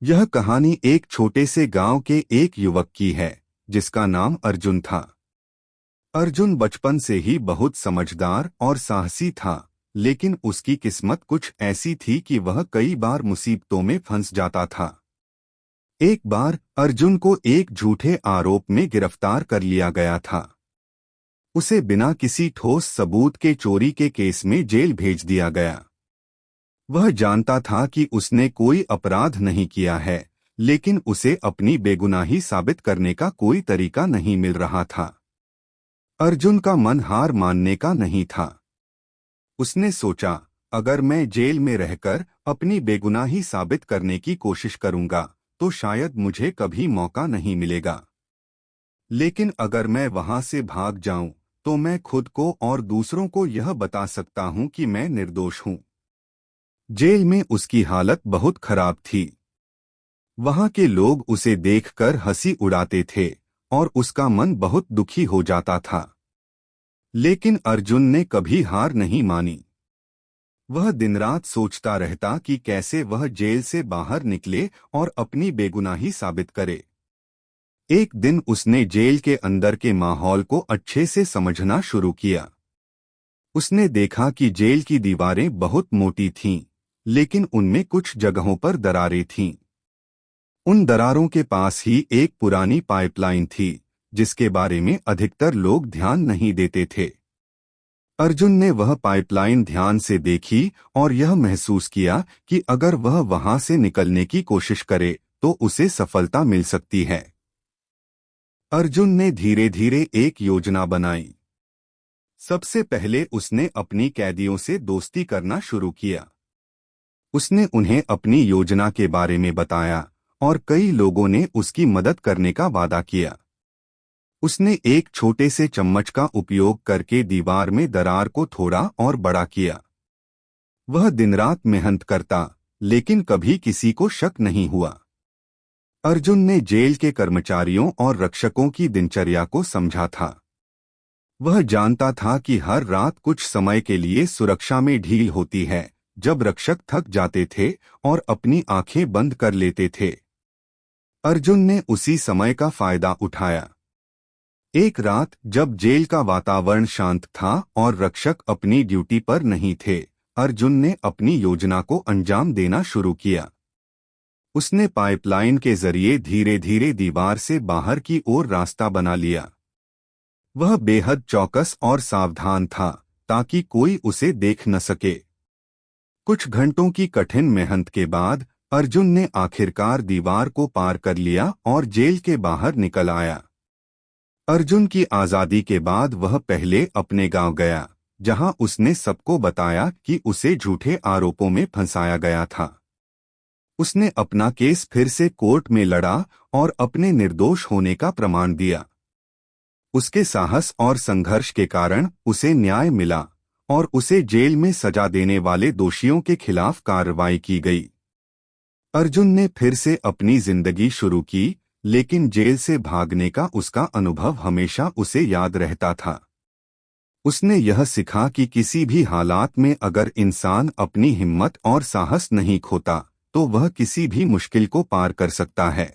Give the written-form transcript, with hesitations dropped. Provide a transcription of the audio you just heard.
यह कहानी एक छोटे से गांव के एक युवक की है जिसका नाम अर्जुन था। अर्जुन बचपन से ही बहुत समझदार और साहसी था, लेकिन उसकी किस्मत कुछ ऐसी थी कि वह कई बार मुसीबतों में फंस जाता था। एक बार अर्जुन को एक झूठे आरोप में गिरफ्तार कर लिया गया था। उसे बिना किसी ठोस सबूत के चोरी के केस में जेल भेज दिया गया। वह जानता था कि उसने कोई अपराध नहीं किया है, लेकिन उसे अपनी बेगुनाही साबित करने का कोई तरीका नहीं मिल रहा था। अर्जुन का मन हार मानने का नहीं था। उसने सोचा, अगर मैं जेल में रहकर अपनी बेगुनाही साबित करने की कोशिश करूंगा तो शायद मुझे कभी मौका नहीं मिलेगा। लेकिन अगर मैं वहां से भाग जाऊं तो मैं खुद को और दूसरों को यह बता सकता हूं कि मैं निर्दोष हूं। जेल में उसकी हालत बहुत खराब थी। वहां के लोग उसे देखकर हंसी उड़ाते थे और उसका मन बहुत दुखी हो जाता था। लेकिन अर्जुन ने कभी हार नहीं मानी। वह दिन रात सोचता रहता कि कैसे वह जेल से बाहर निकले और अपनी बेगुनाही साबित करे। एक दिन उसने जेल के अंदर के माहौल को अच्छे से समझना शुरू किया। उसने देखा कि जेल की दीवारें बहुत मोटी थीं, लेकिन उनमें कुछ जगहों पर दरारें थीं। उन दरारों के पास ही एक पुरानी पाइपलाइन थी, जिसके बारे में अधिकतर लोग ध्यान नहीं देते थे। अर्जुन ने वह पाइपलाइन ध्यान से देखी और यह महसूस किया कि अगर वह वहां से निकलने की कोशिश करे तो उसे सफलता मिल सकती है। अर्जुन ने धीरे धीरे एक योजना बनाई। सबसे पहले उसने अपनी कैदियों से दोस्ती करना शुरू किया। उसने उन्हें अपनी योजना के बारे में बताया और कई लोगों ने उसकी मदद करने का वादा किया। उसने एक छोटे से चम्मच का उपयोग करके दीवार में दरार को थोड़ा और बड़ा किया। वह दिन रात मेहनत करता, लेकिन कभी किसी को शक नहीं हुआ। अर्जुन ने जेल के कर्मचारियों और रक्षकों की दिनचर्या को समझा था। वह जानता था कि हर रात कुछ समय के लिए सुरक्षा में ढील होती है, जब रक्षक थक जाते थे और अपनी आंखें बंद कर लेते थे। अर्जुन ने उसी समय का फायदा उठाया। एक रात जब जेल का वातावरण शांत था और रक्षक अपनी ड्यूटी पर नहीं थे, अर्जुन ने अपनी योजना को अंजाम देना शुरू किया। उसने पाइपलाइन के जरिए धीरे धीरे दीवार से बाहर की ओर रास्ता बना लिया। वह बेहद चौकस और सावधान था ताकि कोई उसे देख न सके। कुछ घंटों की कठिन मेहनत के बाद अर्जुन ने आखिरकार दीवार को पार कर लिया और जेल के बाहर निकल आया। अर्जुन की आज़ादी के बाद वह पहले अपने गांव गया, जहां उसने सबको बताया कि उसे झूठे आरोपों में फंसाया गया था। उसने अपना केस फिर से कोर्ट में लड़ा और अपने निर्दोष होने का प्रमाण दिया। उसके साहस और संघर्ष के कारण उसे न्याय मिला और उसे जेल में सजा देने वाले दोषियों के खिलाफ कार्रवाई की गई। अर्जुन ने फिर से अपनी जिंदगी शुरू की, लेकिन जेल से भागने का उसका अनुभव हमेशा उसे याद रहता था। उसने यह सीखा कि किसी भी हालात में अगर इंसान अपनी हिम्मत और साहस नहीं खोता तो वह किसी भी मुश्किल को पार कर सकता है।